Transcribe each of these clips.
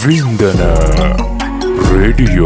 Vindana Radio.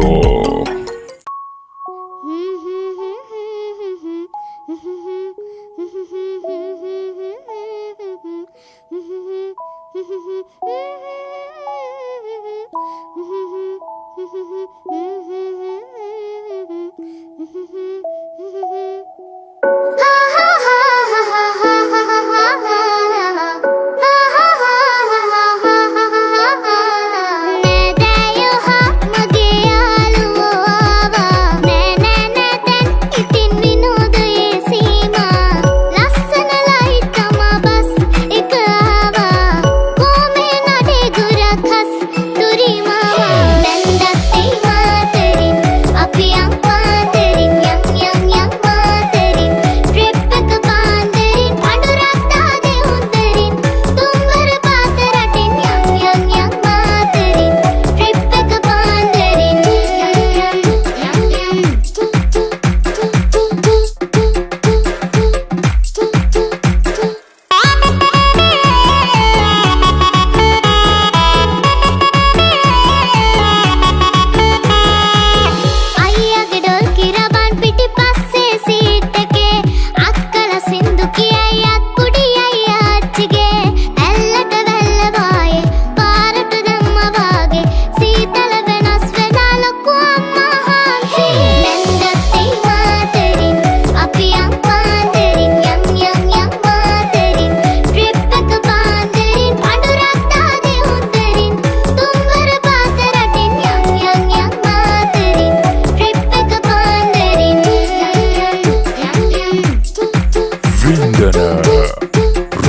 Vindana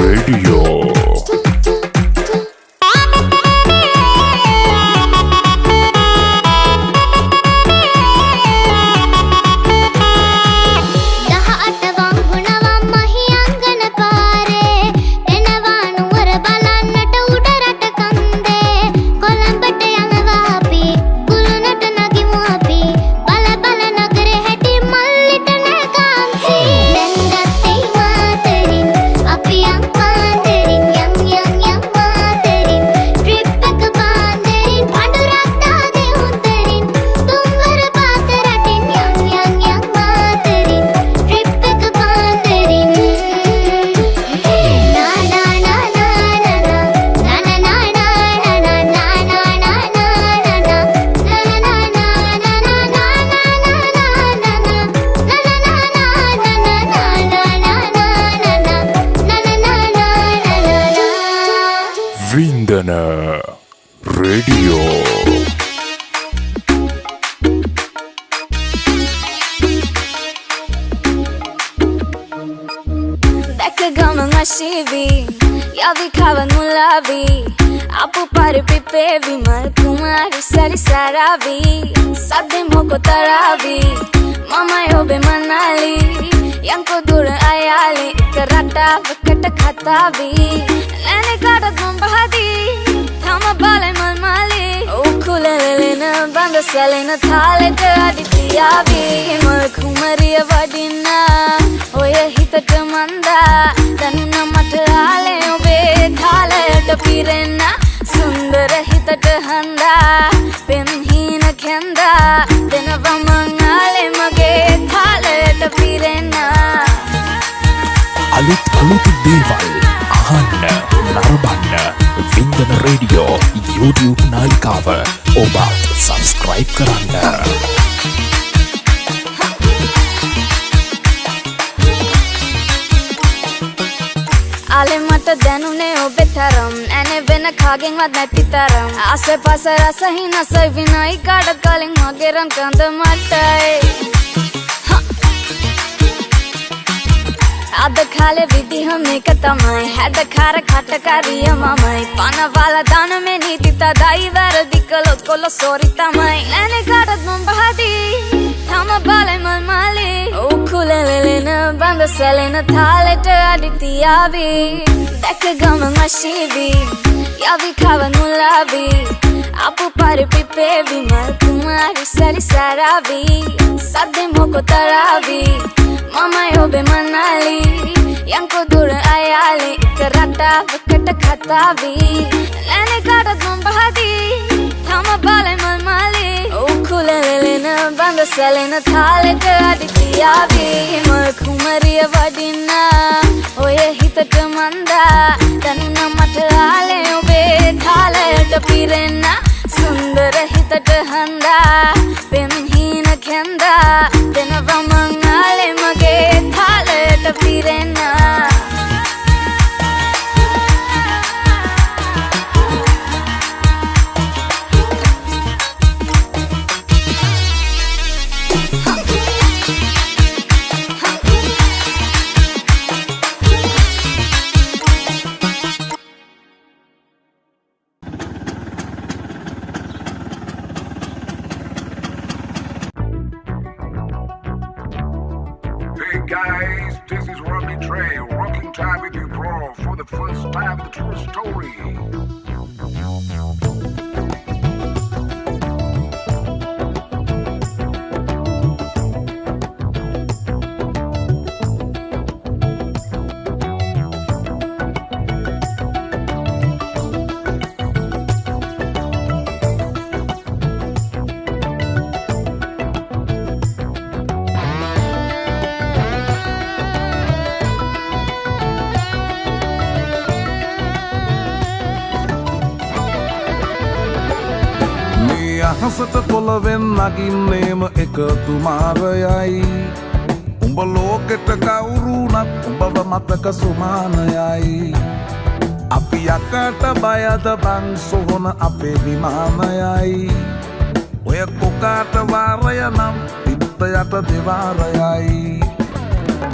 Radio. Shivi, yavi khavan mulavi, apu pare pipe vimal kumari sari saravi, sadde moko taravi, mama yobe manali, yanko dura ayali, karata vakata khatavi, lene kadat mambahadi, thama bale malmali, ukulele na banda salena thale aditiyavi, mal kumariya vadina, oya hitata manda. Danuna matale obe thale tapirena sundar hitat handa pemhina khenda denava mangale mage thale tapirena alut deval ahanna narabanna Vindana Radio YouTube nalikawa oba subscribe karanna. Ale mata danune obe tharam ane vena khagen wat nati taram ase pase rasa hi na sai vinai kada kaling mageran kanda matai ada khale vidhi hame katamai hada khara khata kariya mamai pana wala dana me niti tadai var dikalot kolo sori tamai ane kada mambahadi thama bale malmali ukulele na banda salena thale aditiyavi dekha gama shivi yavi khavan mulavi apu pare pipe vimal kumari sari saravi sadde moko taravi mama yobe manali yanko dura ayali karata vakata khatavi lene kadat mambahadi සුළු සැලෙන තාලෙට අඩිතියාවී මල් කුමරිය වඩින්න ඔය හිතට මන්දා දැනුන මට ආලේ ඔබේ තාලයට පිරෙන්න සුන්දර හිතට හන්දා පෙම් හීන කැන්දා දෙනවා මං ආලේ මගේ තාලයට පිරෙන්න Hey guys, this is Rodney Trey, rocking time with you, bro, for the first time, the true story. අහසට පොළවෙන් නගින්නේම එකතුමාරයයි උඹ ලෝකෙට කවුරුනත් උඹව මතක සුමානයයි අපි යකට බයද බං සොහොන අපේ විමානයයි ඔය කොකාට වාරය නම් පිත්ත යට දෙවාරයයි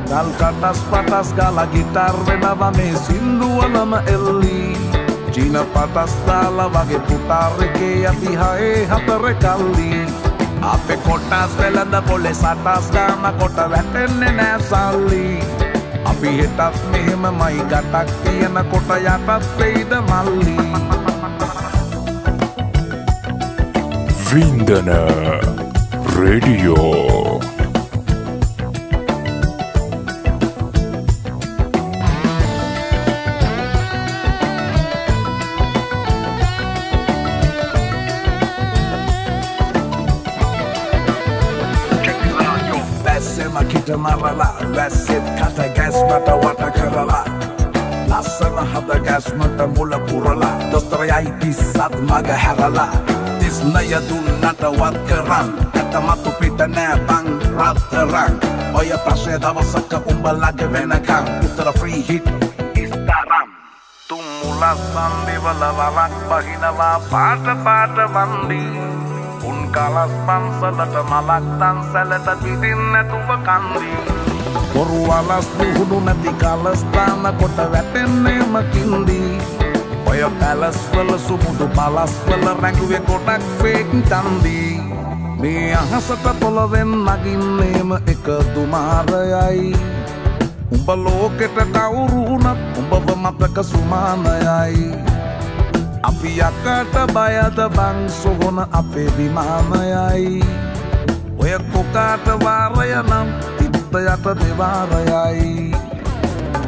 ගල් කටස් පටස් ගාලා ගිටාර් වෙනවා මේ සින්දුවලම එල්ලී චීන පටස්තාලා වගේ පුටාරකේ අපි හයේ හතර කල්ලි අපේ කොටස් වෙලඳ පොලේ සටස් ගාම කොට වැටෙන්නේ නෑ සල්ලි අපි හෙටත් මෙහෙමමයි ගටක් තියෙන කොට යටත් වෙයිද මල්ලි වින්දන රේඩියෝ Kita marala, වැස්සෙත් කට ගැස් මට වට කරලා ලස්සන හද ගැස් මට මුල පුරලා දොස්තරයයි පිස්සත් මග හැරලා තිස්නය දුන්නට වත් කරන් ඇතමතු පිට නෑ බං රත්තරන් ඔය ප්‍රශ්නය දවසක උඹලගේ වෙනකම් උත්තර ෆ්‍රී හිට් ඉස්තරම් තුම්මුලස් සන්දිවල වලක් බහිනවා පාට පාට වන්දි උන් කලස් පන්සලට මලක් තන්සලට පිටින් නැතුව කන්දි බොරු අලස් පුහුණු නැති කලස් තාන කොට වැටෙන්නේම කින්දි ඔය පැලස් වල සුමුදු පලස් වල රැඟුවේ කොටක් ෆේක් කන්දි මේ අහසට පොළවෙන් නගින්නේම එකතුමාරයයි උඹ ලෝකෙට කවුරුනත් උඹව මතක සුමානයයි අපි යකට බයද බං සොහොන අපේ විමානයයි ඔය කොකාට වාරය නම් තිත්ත යට දෙවාරයයි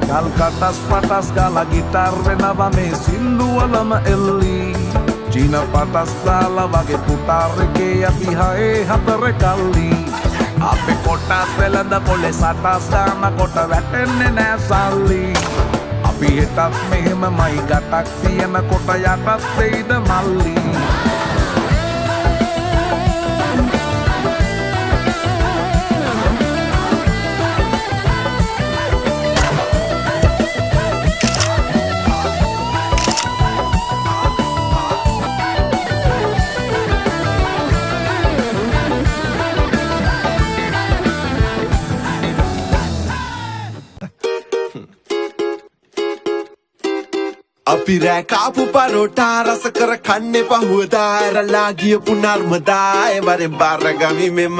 ගල් කටස් පටස් ගාලා ගිටාර් වෙනවා මේ සින්දුවලම එල්ලී චීන පටස්තාලා වගේ පුටාරකේ අපි හයේ හතර කල්ලි අපේ කොටස් වෙලඳ පොලේ සටස් ගාම කොට වැටෙන්නේ නෑ සල්ලි අපි හෙටත් මෙහෙමමයි ගටක් තියෙන කොට යටත් වෙයිද මල්ලි අපි රෑ කාපු පරෝටා රස කර කන්නේ පහුවදා ඇරලා ගියපු නර්මදා ඒ වරෙන් බාරගමි මෙම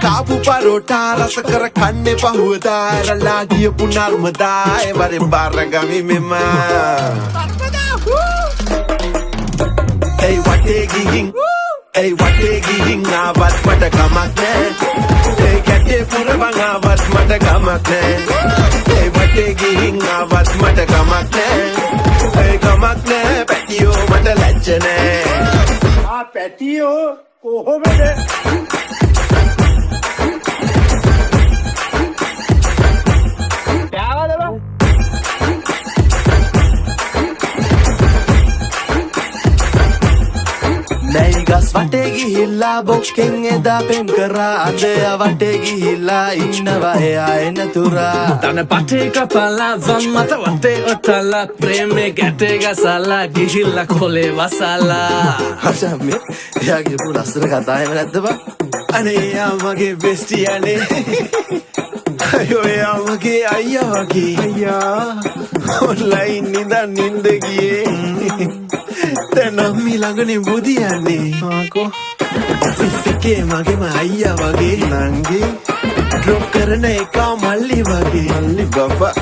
කාපු පරෝටා රස කර කන්නේ පහුවදා ඇරලා ගියපු නර්මදා ඒ වරෙන් බාරගමි මෙම ඒ වටේ ගිහින් ඒ වටේ ගිහින් ආවත් මට කමක් නෑ ඒ කැටේ පුරවන් ආවත් මට කමක් නෑ ඒ වටේ ගිහින් ආවත් මට කමක් නෑ ඒ පැටියෝ කොහොමද නැයි ගස් වටේ ගිහිල්ලා බොක්කෙන් එදා පෙම් කරා අද වටේ ගිහිල්ලා ඉන්නවා එයා එනතුරා තන පටේ කපලා වම් මත වටේ ඔතලා ප්‍රේමේ ගැටේ ගසලා ගිහිල්ලා කොලේ වසලා හෂාමේ එයාගේ පුරස්තර කතා එහෙම නැද්ද බං අනේ එයා මගේ බෙස්ටියානේ අයෝ එයා මගේ අයියා වගේ අයියා ඔන්ලයින් නිදන් නින්ද ගියේ දැන් අම්මි ළඟනේ බුදියන්නේ ආකෝ ඔෆිස් එකේ මගේම අයියා වගේ නංගි ඩ්‍රොප් කරන එක මල්ලි වගේ මල්ලි බබා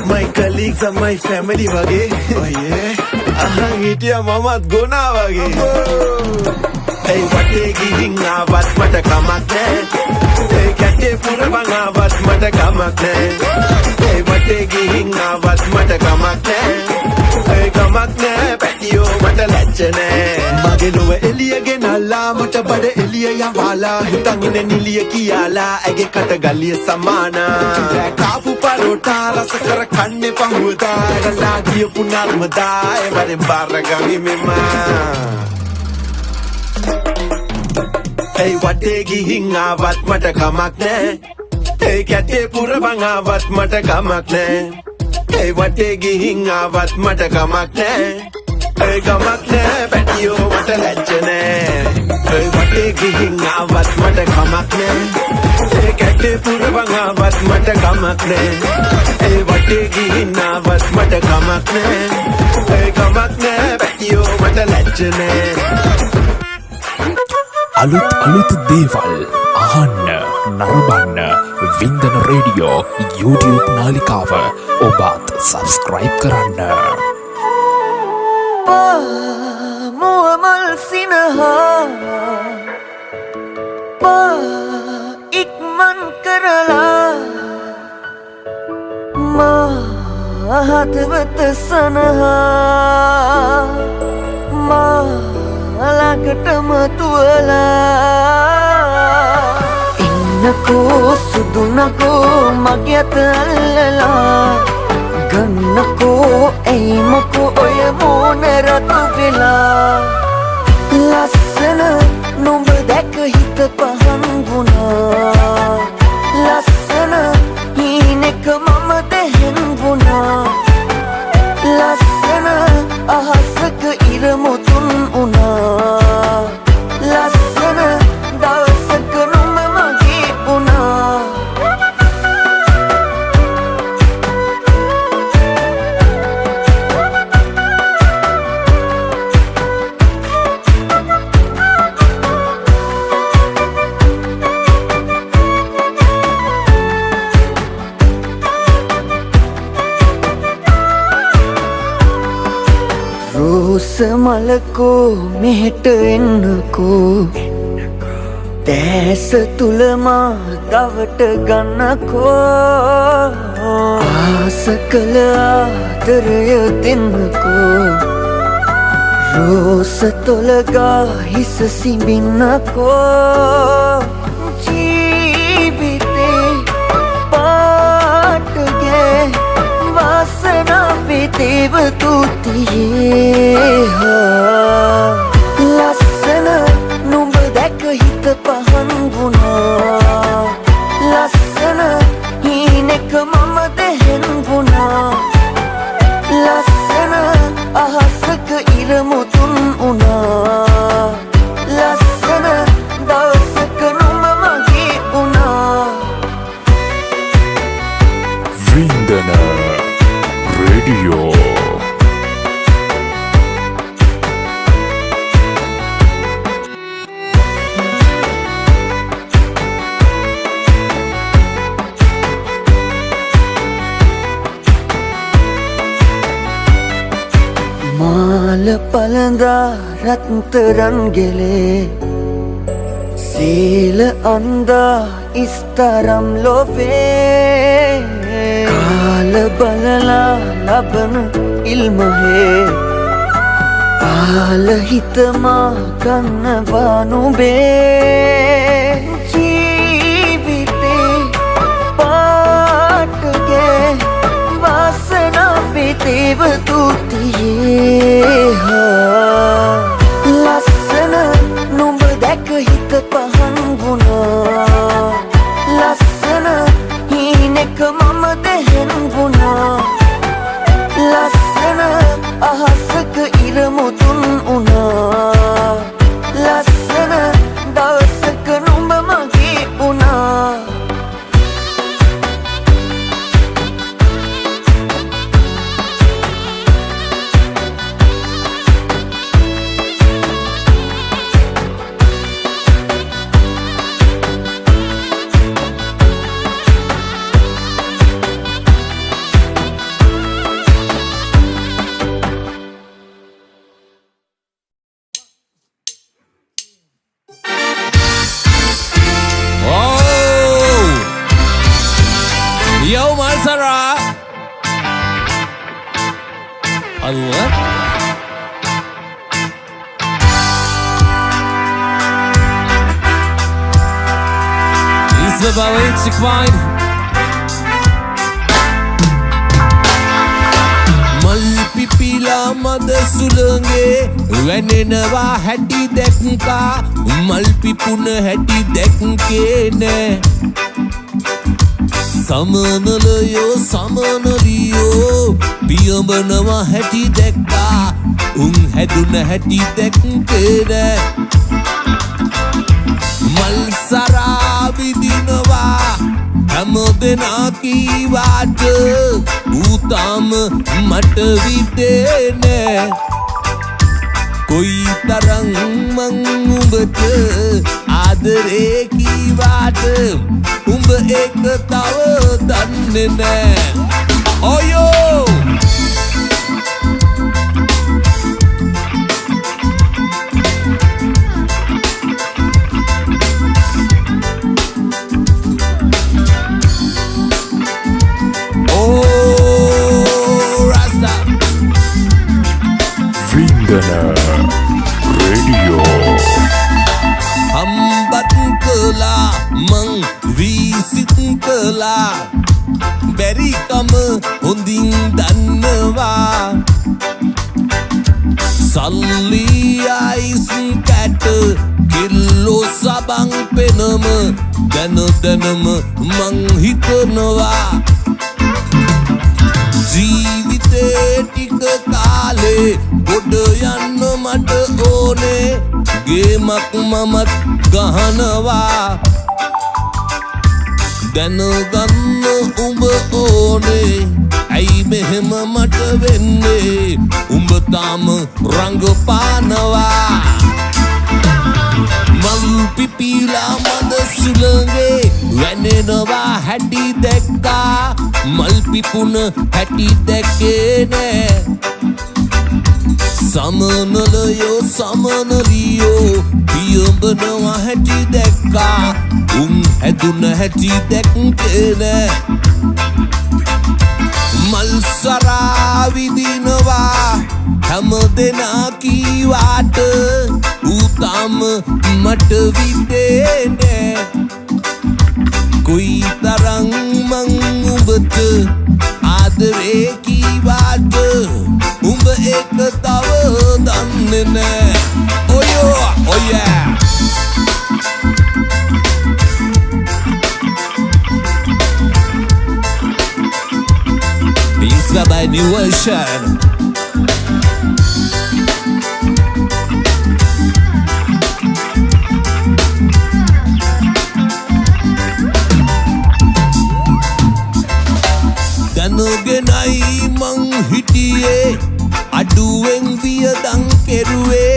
my colleagues and my family වගේ ඔයේ අහන් හිටියා මමත් ගොනා වගේ ඒ වටේ ගිහින් ආවත් මට කමක් නෑ ඒ කැටේ පුරවන් ආවත් මට කමක් නෑ ඒ වටේ ගිහින් ආවත් මට කමක් නෑ ඒ කමක් නෑ පැටියෝ මට ලැජ්ජ නෑ මගේ ලොව එළිය ගෙනල්ලා මට බඩ එළිය යවාලා හිතන් ඉන්නේ නිලිය කියාලා ඇගේ කට ගලිය සමානා කාපු පරෝටා රස කර කන්නේ පහුවදා ගලා ගියපු නර්මදා ඒ වරෙන් බාරගමි මෙමා ඒ වටේ ගිහින් ආවත් මට කමක් නෑ ඒ කැටේ පුරවන් ආවත් මට කමක් නෑ ඒ වටේ ගිහින් ආවත් මට කමක් නෑ ඒ කමක් නෑ පැටියෝ මට ලැජ්ජ නෑ ඒ වටේ ගිහින් ආවත් මට කමක් නෑ ඒ කැටේ පුරවන් ආවත් මට කමක් නෑ ඒ වටේ ගිහින් ආවත් මට කමක් නෑ ඒ කමක් නෑ පැටියෝ මට ලැජ්ජ නෑ අලුත් දේවල් අහන්න නරඹන්න වින්දන රේඩියෝ YouTube නාලිකාව ඔබත් සබස්ක්‍රයිබ් කරන්න. මුවමල් සිනහා ඉක්මන් කරලා මා හදවත සනහා ළඟටම තුවලා ඉන්නකෝ සුදුනකෝ මගේ අත අල්ලලා ගන්නකෝ ඇයිමකෝ ඔය මෝන රතු වෙලා ලස්සන නුඹ දැක හිත පහන් වුණා ලස්සන හීනෙක මම දැහෙන් වුණා ලස්සන අහසක ඉර මුතුන් වුණා ලස්සන දවසක නුඹ මගේ වුණා රෝස මලකෝ මෙහෙට එන්නකෝ දැස තුල මා දවට ගන්නකෝ ආස කළ ආදරය දෙන්නකෝ රෝස තොලගා හිස සිඹින්නකෝ ජීවිතේ පාටගේ වාසනා දේව තුතියේ ලස්සන නුඹ දැක හිත පහන් වුණා ලස්සන හීනෙක මම දැහෙන් වුණා ලස්සන අහසක ඉර මුතුන් වුණා ලස්සන දවසක නුඹ මගේ වුණා වින්දන රේඩියෝ මාල පළඳා රත්තරන් ගෙලේ සීල අන්දා ඉස්තරම් ලොවේ කාල බලලා ලබන ඉල්මහේ කාලහිතමා කන්නවානුබේ ජීවිතේ පාටගේ වාසනා පිතේව තුතියේ ලස්සන නුඹ දැක හිත පහන් වුණා ලස්සන හීනෙක මම දෙහෙන් වුණා ලස්සන අහසක ඉරමුතුන් වුණා ලස්සන දවසක නුඹ මගේ වුණා Yo, Mansara. Allah. It's about it's fine. Mal pipila mad sulange wenenwa hatti dekka mal pipuna hatti dekke ne සමනලයෝ සමනලියෝ පියඹනවා හැටි දැක්කා උන් හැදුන හැටි දැක්කේද මල් සරා විදිනවා හැම දෙනා කීවාට ඌ තාම මට විදේ නෑ කොයි තරම් මං උඹට ආදරේ කීවාට උඹ ඒක තව දන්නේ නෑ ඔයෝ Vindana Radio. Hambat kala mang visit kala beri kama hondin danwa salli ais cat kilo sabang penama danama mang hitnawa ජීවිතේ ටික කාලේ ගොඩ යන්න මට ඕනේ ගේමක් මමත් ගහනවා දැනගන්න උඹ ඕනේ ඇයි මෙහෙම මට වෙන්නේ උඹ තාම රංගපානවා මල් පිපිලා මද සුළඟේ වැනෙනවා හැටි දැක්කා මල් පිපුන හැටි දැක්කේ නෑ සමනලයෝ සමනලියෝ පියඹනවා හැටි දැක්කා උන් හැදුන හැටි දැක්කේ නෑ මල් සරා විදිනවා හැම දෙනා කීවාට ඌ තාම මට විදේ නෑ කොයි තරම් මං උඹට ආදරේ කීවාට උඹ ඒක තව දන්නේ නෑ ඔයෝ oh yeah It's by new version දැනගෙනයි මං හිටියේ අඩුවෙන් වියදම් කෙරුවේ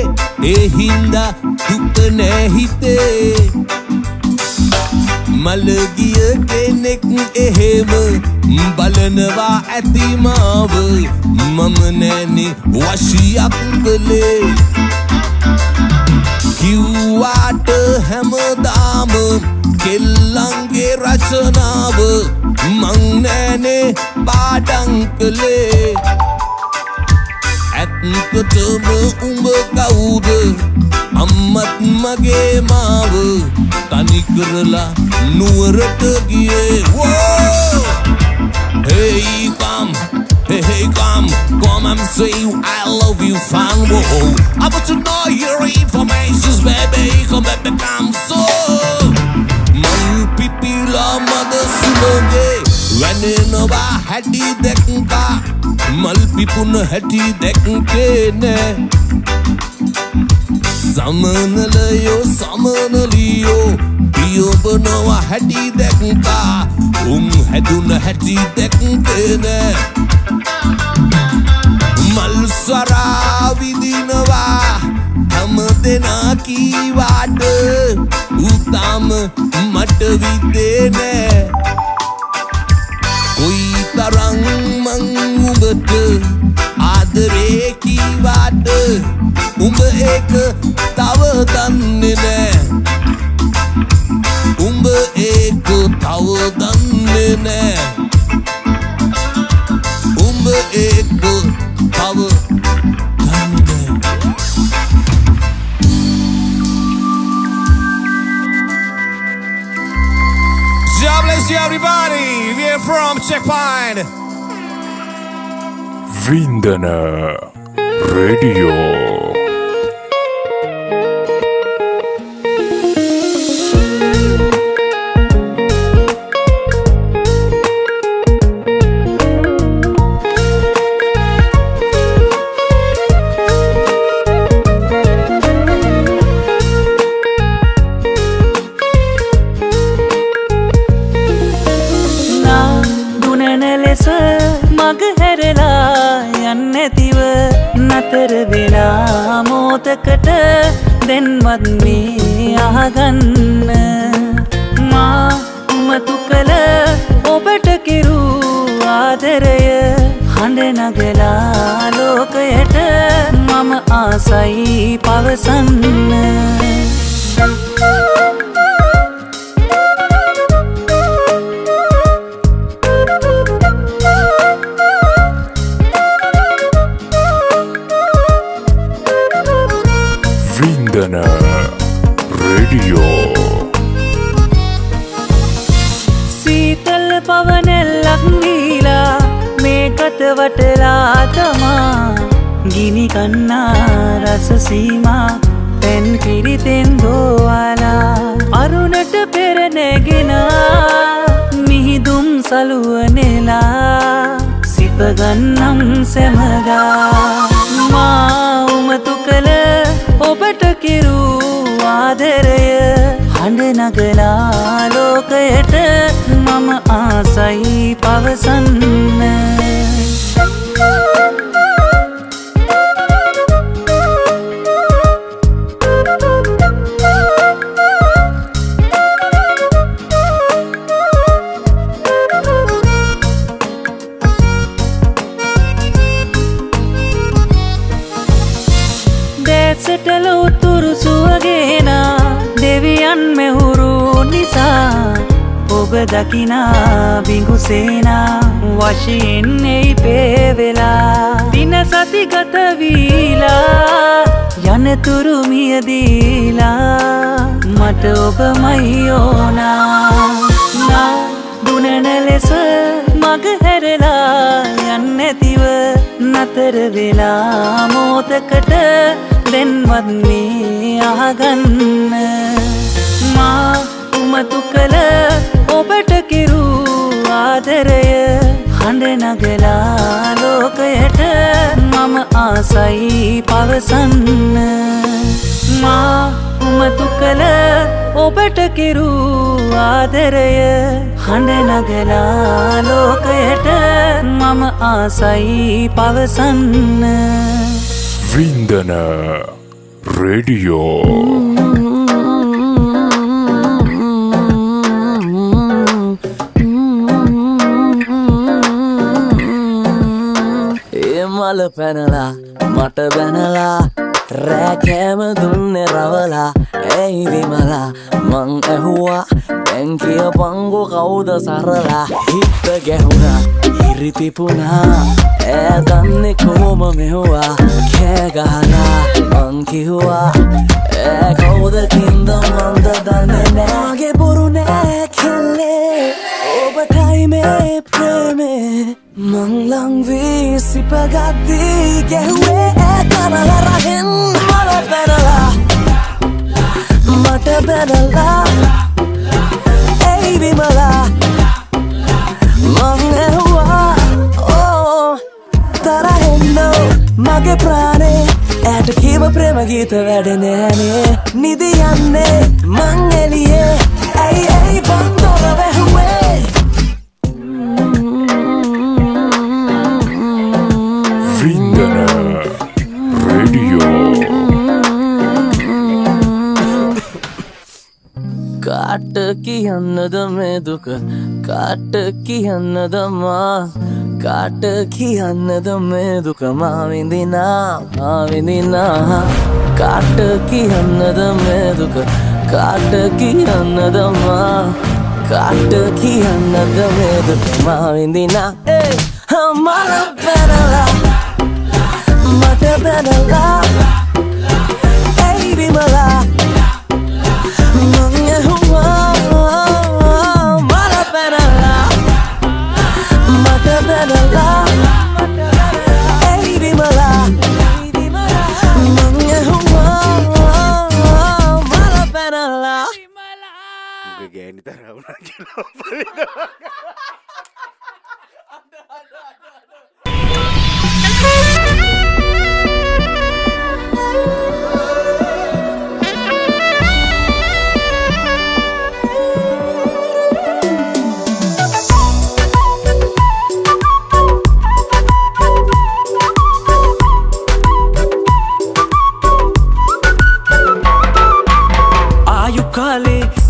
ඒ හින්දා දුක නෑ හිතේ මලගිය කෙනෙක් එහෙම බලනවා ඇති මාව මම නෑනේ වශියක් කළේ කිව්වාට හැමදාම කෙල්ලන්ගේ රචනාව මං නෑනේ පාඩම් කළේ ඇත්ත ඔක්කොටම උඹ කවුද අම්මත් මගේ මාව තනි කරලා නුවරට ගියේ Hey come and say I love you fine whoa I want to know your information baby come back come so Man pipila mother suloge Wanenova hadi dekka Mal pipun hadi dekke ne Samanaliyo Piyo banawa hadi dekka Hedun hadi dekke ne Mal swara vidinwa Ham dena kiwaad Utam mat videne Koi tarang mang umbet Aadare kiwaad Umba ek tawa danne ne Umba ek tawa danne ne Umba ek tawa danne God bless you everybody. We are from Checkpoint. Vindana Radio. මග හැරලා යන්නැතිව නතර වෙලා මෝතකට දැන්වත් මේ අහගන්න මා උමතු කළ ඔබට කිරු ආදරය හඬ නගලා ලෝකයට මම ආසයි පවසන්න Vindana Radio. සීතල පවනෙල්ලක් දීලා මේකට වටලා තමා ගිනි කන්නා රස සීමා පෙන් පිරිතෙන් දෝවාලා අරුණට පෙර නැගෙනා මිහිදුම් සලුවනෙලා සිප ගන්නම් සැමදා මා උමතු කළ ඔබට කිරු ආදරය හඬ නගලා ලෝකයට මම ආසයි පවසන්න දැසටල උතුරු සුවගේනා දෙවියන් මෙහුරු නිසා ඔබ දකිනා බිඟුසේනා වශයෙන් එයි පේවෙලා දින සති ගත වීලා යනතුරු මියදීලා මට ඔබමයි ඕනා නා දුනන ලෙස මග හැරලා යන්නැතිව නතර වෙලා මෝතකට දැන්වත් මේ අහගන්න මා උමතු කළ ඔබට කිරු ආදරය හඬ නගලා ලෝකයට මම ආසයි පවසන්න මා උමතු කළ ඔබට කිරු ආදරය හඬ නගලා ලෝකයට මම ආසයි පවසන්න Vindana Radio. මල පැනලා මට බැනලා රෑ කෑම දුන්නේ රවලා ඇයි විමලා මං ඇහුවා දැන් කියපංගෝ කවුද සරලා හිත ගැහුණා හිරි පිපුණා ඈ දන්නේ කොහොම මෙහුවා කෑ ගහලා මං කිව්වා ඈ කවුද කින්ද මන්ද දන්නේ නෑ මගේ බොරු නෑ කෙල්ලේ ඔබටයි මේ ප්‍රේමේ මං ලං වී සිපගද්දී ගැහුවේ ඈ කනලා රහෙන් මල පැනලා මට බැනලා ඒ විමලා මං ඇහුවා තරහෙන්නෝ මගේ ප්‍රාණේ ඇට කීව ප්‍රේම ගීත වැඩෙන්නේ නෑනේ නිදි යන්නේ මං එළියේ ඇයි බන්දොර වැහුවේ වින්දන රේඩියෝ කාට කියන්නද මේ දුක කාට කියන්නද මා කාට කියන්නද මේ දුක මා විඳිනා කාට කියන්නද මේ දුක කාට කියන්නද මා කාට කියන්නද මේ දුක මා විඳිනා මල පැනලා මට බැනලා ඒ විමලා ගෑනි තරවුණා කියලා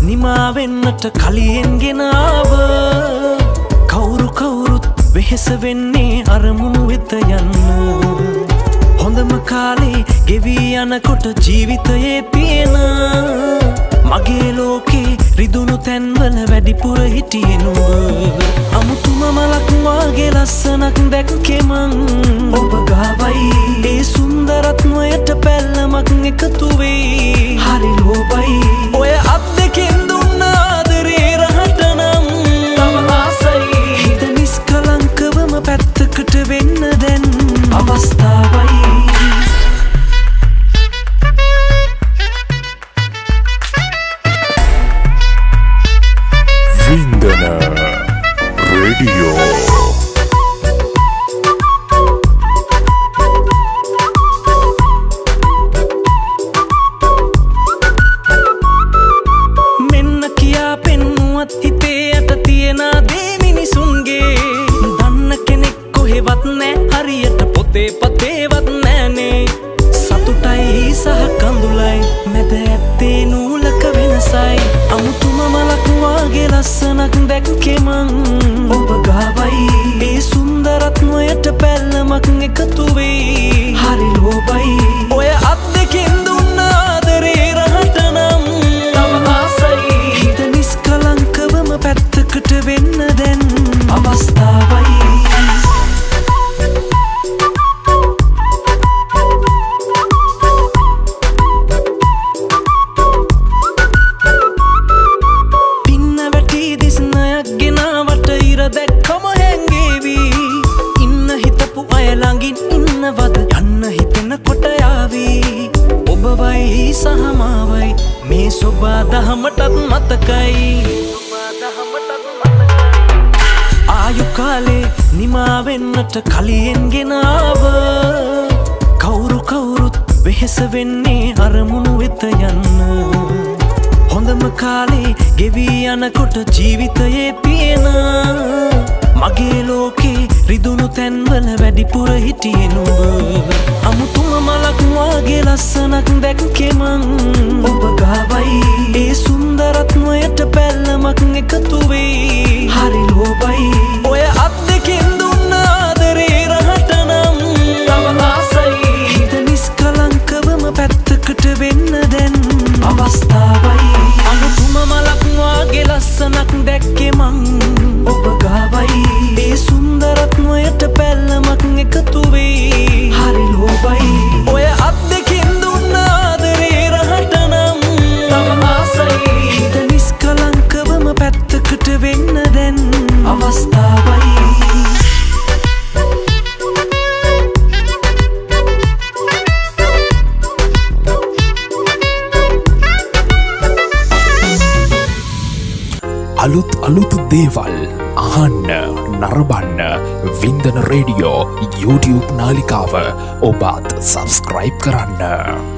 නිමාවෙන්නට කලියෙන් ගෙනාව කවුරුත් වෙහෙස වෙන්නේ අරමුණු වෙත යන්න හොඳම කාලේ ගෙවී යනකොට ජීවිතයේ තියෙන මගේ ලෝකේ රිදුණු තැන්වල වැඩිපුර හිටියේ නුඹ අමුතුම මලක් වාගේ ලස්සනක් දැක්කේ මං ඔබ ගාවයි ඒ සුන්දරත්වයට පැල්ලමක් එකතු වෙයි හරි ලෝභයි ඔය අත් දෙකෙන් දුන්න ආදරේ රහට නම් තව ආසයි හිත නිස්කලංකවම පැත්තකට වෙන්න දැන් අවස්ථාවයි වින්දන රේඩියෝ හිතේ යට තියෙන දේ මිනිසුන්ගේ දන්න කෙනෙක් කොහෙවත් නෑ හරියට පොතේ පතේවත් නෑනේ සතුටයි සහ කඳුලයි මැද ඇත්තේ නූලක වෙනසයි අමුතුම මලක් වාගේ ලස්සනක් දැක්කේ මං ඔබ ගාවයි ඒ සුන්දරත්වයට පැල්ලමක් එකතු වෙයි හරි ලෝභයි ඔය අත් දෙකෙන් දුන්න ආදරේ රහට නම් තව ආසයි හිත නිස්කලංකවම පැත්තකට වෙන්න දැන් අවස්ථාවයි පින්න වැටි දිස්නයක් ගෙනාවට ඉර දැක්කම හැංගේවි ඉන්න හිතපු අය ළඟින් ඉන්නවද යන්න හිතෙන කොට යාවී ඔබවයි සහ මාවයි මේ සොබා දහමටත් මතකයි ආයු කාලේ නිමාවෙන්නට කලියෙන් ගෙනාව කවුරුත් වෙහෙස වෙන්නේ අරමුණු වෙත යන්න හොඳම කාලේ ගෙවී යනකොට ජීවිතයේ තියෙන මගේ ලෝකේ රිදුණු තැන්වල වැඩිපුර හිටියේ නුඹ අමුතුම මලක් වාගේ ලස්සනක් දැක්කේ මං ඔබ ගාවයි ඒ සුන්දරත්වයට පැල්ලමක් එකතු වෙයි හරි ලෝභයි ඔය අත් දෙකෙන් දුන්න ආදරේ රහට නම් තව ආසයි හිත නිස්කලංකවම පැත්තකට වෙන්න දැන් අවස්ථාවයි අමුතුම මලක් වාගේ ලස්සන දේවල් අහන්න නරඹන්න වින්දන රේඩියෝ YouTube නාලිකාව ඔබත් සබස්ක්‍රයිබ් කරන්න.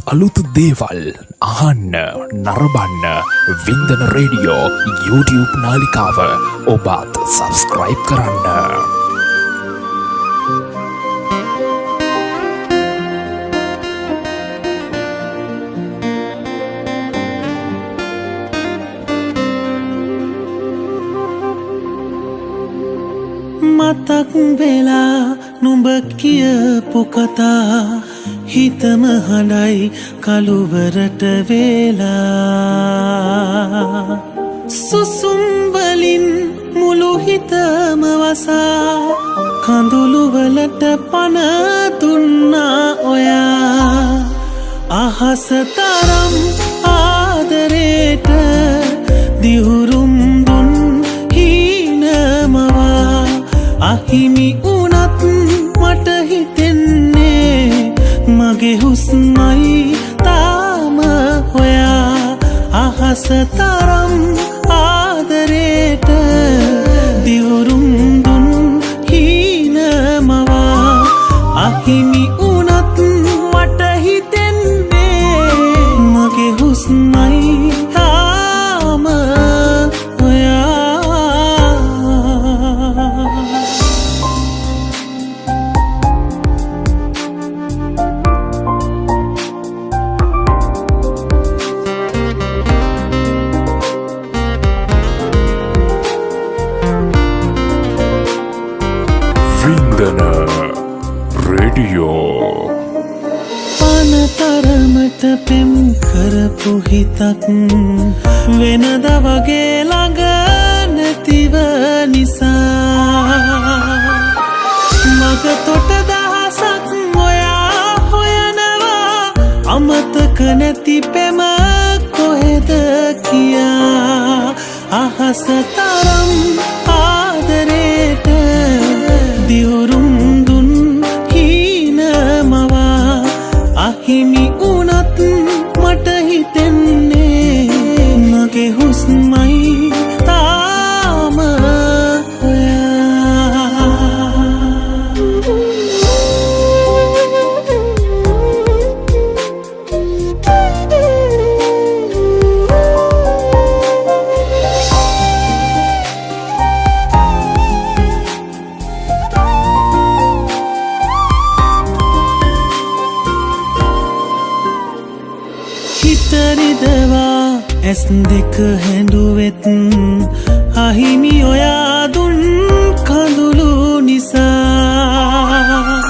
අලුත් දේවල් අහන්න නරඹන්න වින්දන රේඩියෝ YouTube නාලිකාව ඔබත් සබස්ක්‍රයිබ් කරන්න. මතක් වෙලා නුඹ කියපු කතා හිතම හඬයි කළුවරට වේලා සුසුම් වලින් මුළු හිතම වසා කඳුළු වලට පන දුන්නා ඔයා අහස තරම් ආදරේට දිවුරුම් දුන් හීනමවා අහිමි උනත් මට හිතෙන්නේ මගේ හුස්මයි තාම හොයා අහස තරම් ආදරේට දිවුරුම් දුන් හීනමවා අහිමි උනත් මට හිතෙන්නේ මගේ හුස්මයි තාම හොයා රේඩියෝ පනතරමට පෙම් කරපු හිතක් වෙනද වගේ ළඟ නැතිව නිසා මග තොට දහසක් ඔයා හොයනවා අමතක නැති පෙම කොහෙද කියා අහස තරම් ආදරේට දිවුරුම් දුන් හීනමවා අහිමි වුණත් මට හිතෙන්නේ මගේ හුස්මයි තාම හිතරිදවා ඇස් දෙක හැඳුවෙත් අහිමි ඔයා දුන් කඳුළු නිසා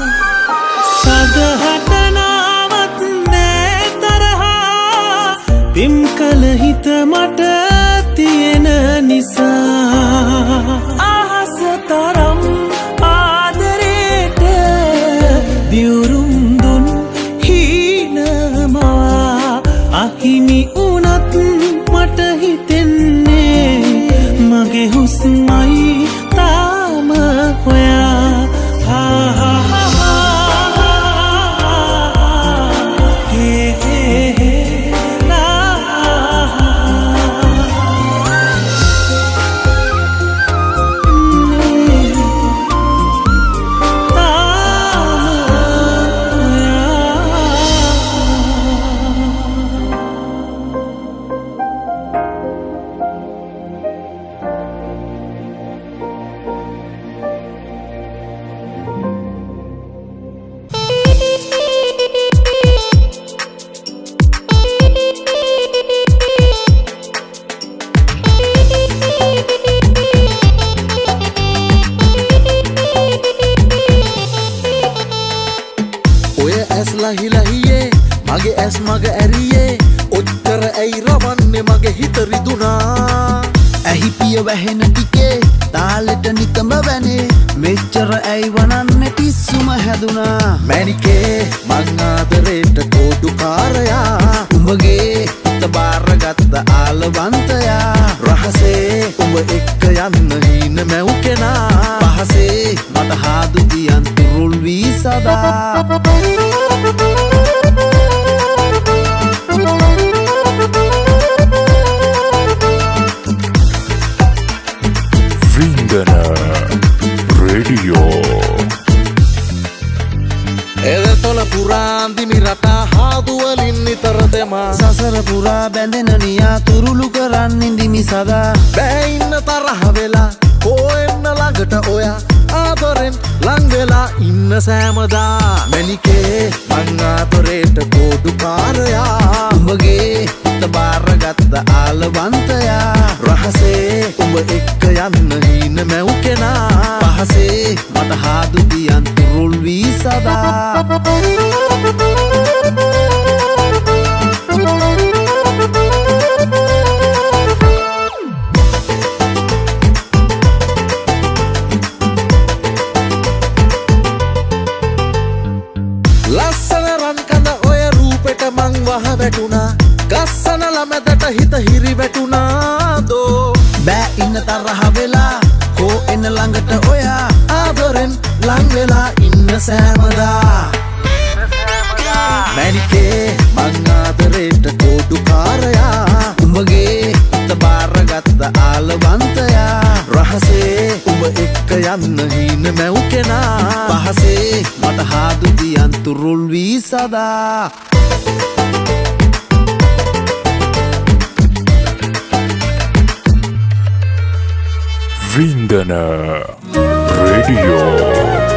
සදහටනාවත් නෑ තරහා පිම් කළ හිත මට තියෙන නිසා අහස තරම් ආදරේට දිවුරුම් දුන් හීනමවා අහිමි වුණත් මට හිතෙන්නේ මගේ හුස්මයි තාම ඔයා ලහිලහියේ මගේ ඇස් මග ඇරියේ ඔච්චර ඇයි රවන්නේ මගේ හිත රිදුනා ඇහි පිය වැහෙන ටිකේ තාලෙට නිතම වැනේ මෙච්චර ඇයි වනන්නේ පිස්සුම හැදුනා මැනිකේ මං ආදරේට කෝඩුකාරයා උඹගේ හිත බාරගත්ත ආලවන්තයා රහසේ උඹ එක්ක යන්න හීන මැව් කෙනා පහසේ මට හාදු දියන් තුරුල් වී සදා වින්දන රේඩියෝ එදතොල පුරාන්දිමි රටා හාදුවලින් නිතර දෙමා සසර පුරා බැඳෙන නියා තුරුළු කරන්නින් දිමි සදා බෑඉන්න තරහ වෙලා කෝෙන්න ළඟට ඔයා ආදරෙන් ලංවෙලා ඉන්න සෑමදා මැනිකේ මං ආදරේට කෝඩුකාරයා උඹගේ හිත බාරගත්ත ආලවන්තයා රහසේ උඹ එක්ක යන්න හීන මැව් කෙනා පහසේ මට හාදු දියන් තුරුල් වී සදා ලස්සන රන් කඳ ඔය රූපෙට මං වහ වැටුණා ගස්සන ළමැදට හිත හිරි වැටුණා දෝ බෑ ඉන්න තරහ වෙලා කෝ එන්න ළඟට ඔයා ආදරෙන් ලං වෙලා ඉන්න සෑමදා මැනිකේ මං ආදරේට කෝඩුකාරයා උඹගේ හිත බාරගත්ත ආලවන්තයා රහසේ උඹ එක්ක යන්න හීන මැව් කෙනා පහසේ මට හාදු දියන් තුරුල් වී සදා වින්දන රේඩියෝ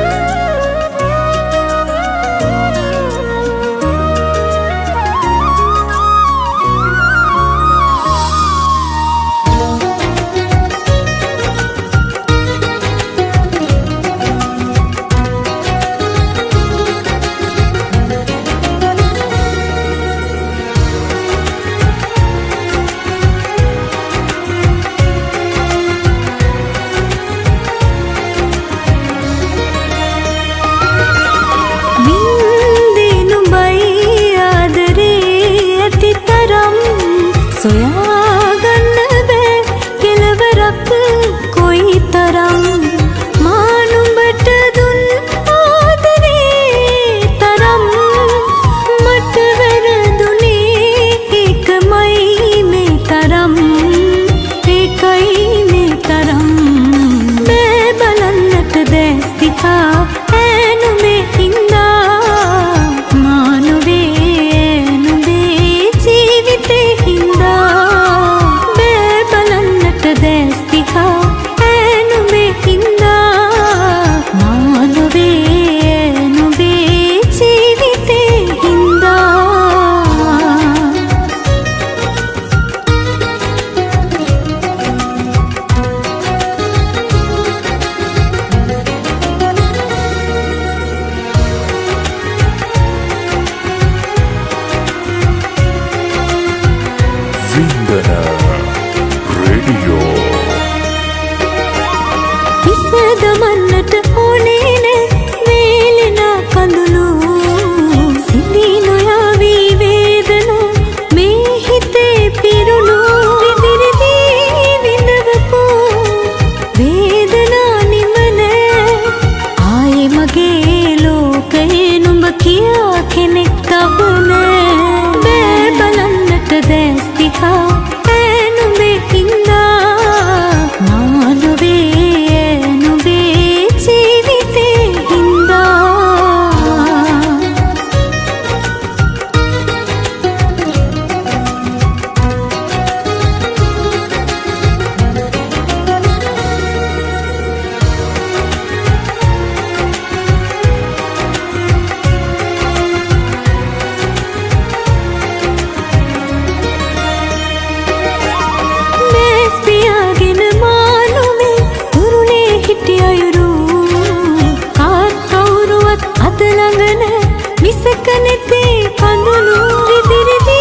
නැතේ කඳුළු රිදි රිදි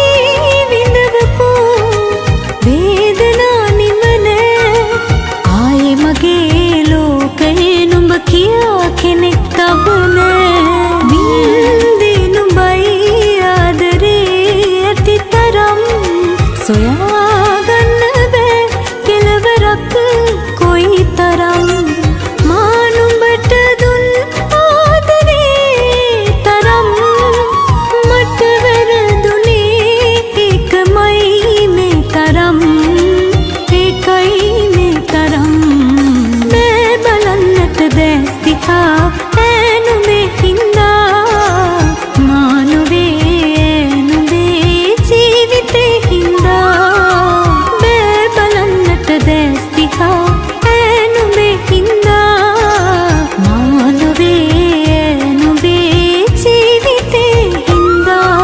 විඳවපු වේදනා නිවන ආයේ මගේ ලෝකේ නුඹ කියා කෙනෙක් තවන වින්දේ නුඹයි ආදරේ ඇති තරම් සොයාගන්න බෑ කෙලවරක් කොයි තරම් මා නුඹට දුන් ආදරේ තරම් මට වැරදුනේ ඒකමයි මේ තරම් ඒකයි මේ තරම් මේ බලන්නට දැස් දිහා නුඹේ හින්දා මා නොවේ නුඹේ ජීවිතේ හින්දා මේ බලන්නට දැස් දිහා නුඹේ හින්දා මා නොවේ නුඹේ ජීවිතේ හින්දා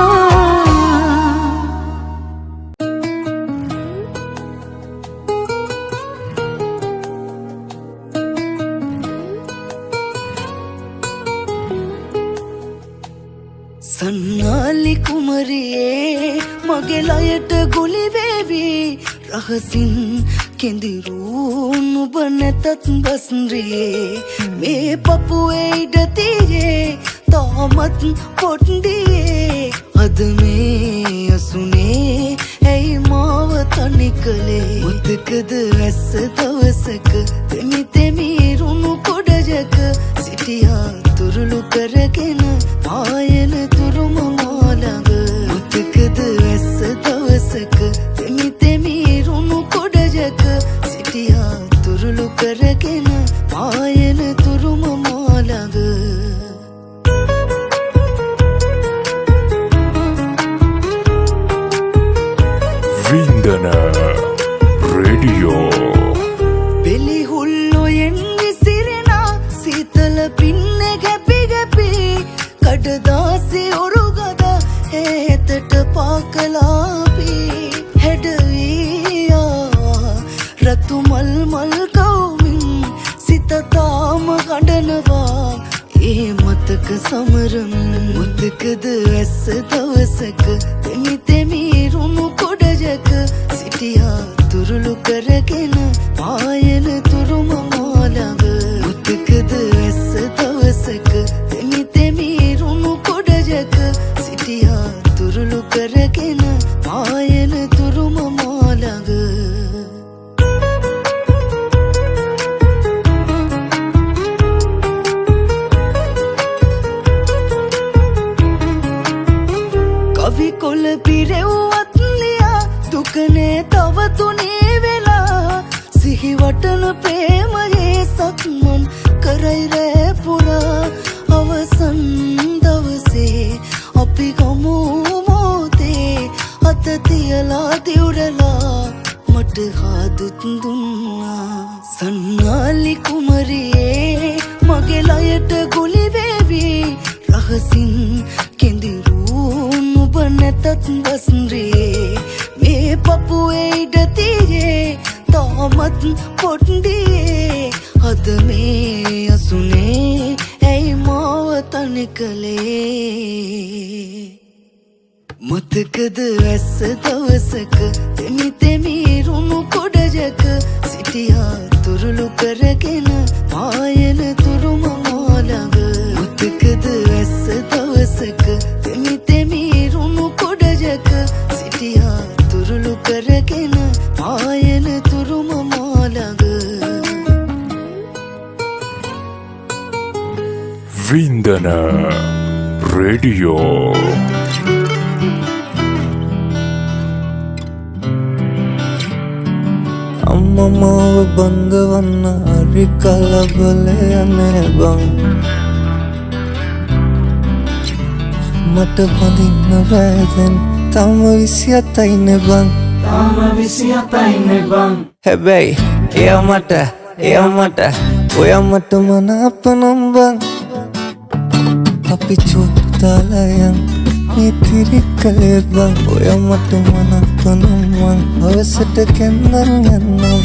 සන්නාලි කුමරියේ මගේ ලයට ගුලි වේවි රහසින් කෙඳිරු නුඹ නැතත් බස්රියේ මේ පපුවේ ඉඩ තියේ තාමත් පොට්ඩියේ අද මේ අසුනේ ඇයි මාව තනි කළේ මුතකද ඇස්ස දවසක තෙමි තෙමි රුණු කොඩජක සිටියා තුරුළු කරගෙන ආයන තුරුම මාළඟ මුතකද ඇස්ස දවසක තෙමි තෙමි රුණු කොඩජක සිටියා තුරුළු කරගෙන ආයන තුරුම මාළඟ වින්දන රේඩියෝ බෙලි හුල්ලොයෙන් විසිරෙන සීතල පින්න ගැපි ගැපි කඩදාසි ඔරුගද හේතට පාකලාපි හැඩවීයා රතු මල් මල් කවුමින් සිත තාම හඬනවා ඒ මතක සමරමින් මුතකද ඇස්ස දවසක තෙමි තෙමි රුණු කොඩජක සිටියා තුරුළු කරගෙන ආයන තුරුම මාළඟ මුතකද ඇස්ස දවසක තෙමි තෙමි රුණු කොඩජක සිටියා තුරුළු කරගෙන ආයන තුරුම මාළඟ කවි කොළ පිරෙව්වත් ලියා දුකනේ තව තුනේ වෙලා සිහිවටන ප්‍රේමයේ සක්මන් කරයි රෑ පුරා අවසන් දවසේ අපි ගමු මොතේ අත තියලා දිවුරලා මට හාදුත් දුන්නා සන්නාලි කුමරියේ මගේ ලයට ගුලි වේවි රහසින් කෙඳිරු නුඹ නැතත් බස්රියේ මේ පපුවේ ඉඩ තියේ තාමත් පොට්ඩියේ අද මේ අසුනේ ඇයි මාව තනි කළේ මතකද ඇස්ස දවසක තෙමි තෙමි රුණු කොඩජක සිටියා තුරුළු කරගෙන ආයන තුරුම මාළඟ මතකද ඇස්ස දවසක තෙමි තෙමි රුණු කොඩජක සිටියා තුරුළු කරගෙන ආයන තුරුම මාළඟ වින්දන රේඩියෝ අම්මමාව බඳවන්න හරි කලබලය නෑ බං මට බඳින්න වැදෙන් තම 27යි නේ බං තාම 27යි බං හැබැයි එයා මට ඔයා මට මනාප නම් බං අපි චුට්ටලයන් මේ තිරිකලේ බං ඔයා මට මනාප නම් බං අවසට කැන්නන් යන්නම්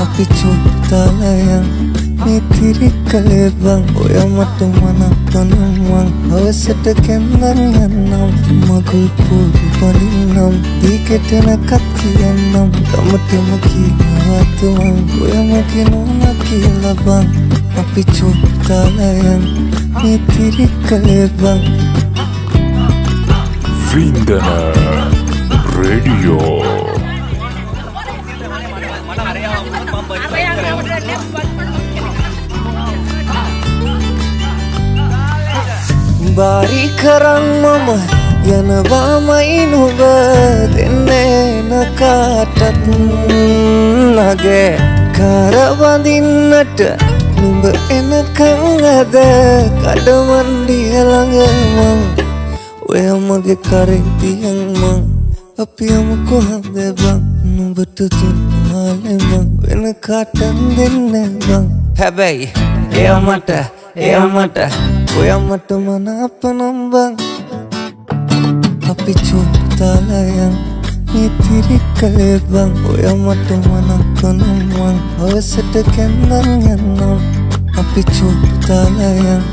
අපි චුට්ටලයන් මේ තිරිකලේ බං ඔයා මට මනාප නම් බං හවසට කැන්දන් යන්නම් මගුල් පූරු පනින්නම් දී කෙටෙන කත් කියන්නම් තමටම කියනවතුමන් ඔයමගේ නෝන කියලා බං අපි චෝප්තාලයන් මේ තිරිකලේ බං වින්දන රේඩියෝ බාරි කරන් මම යනවාමයි නුඹ දෙන්න කාටත් නගේ කරවඳින්නට නුඹ එනකං අද කඩමන්ඩිය ළඟ මං ඔය මගේ කරෙන් තියන් මං අපි යමු කොහොමද බං නුඹට තුන්මාලේ මං වෙන කාටත් දෙන්න බං හැබැයි එයමට ඔයමට මනාපනම් බං අපි චෝප්තාලයන් මේ තිරිකලේ බං ඔයමට මනක්කනම් මං හවසට කැන්දන් යන්නම් අපි චෝප්තාලයන්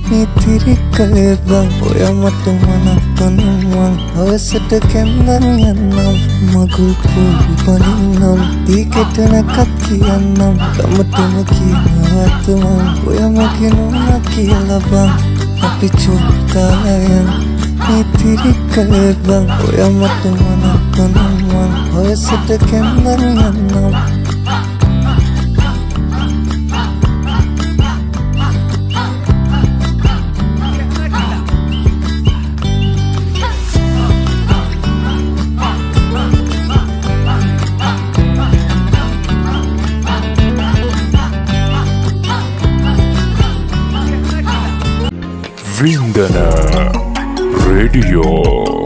මේ තිරිකලේ බං ඔයමට මනක්කනම් මං හවසට කැන්දන් යන්නම් මගුල් පූරු පනින්නම් දී කෙටෙන කත් කියන්නම් තමටම කියනවතුමන් ඔයමගේ නෝන කියලා බං අපි චෝප්තාලයන් මේ තිරිකලේ බං ඔයමට මනක්කනම් මං හවසට කැන්දන් යන්නම් වින්දන රේඩියෝ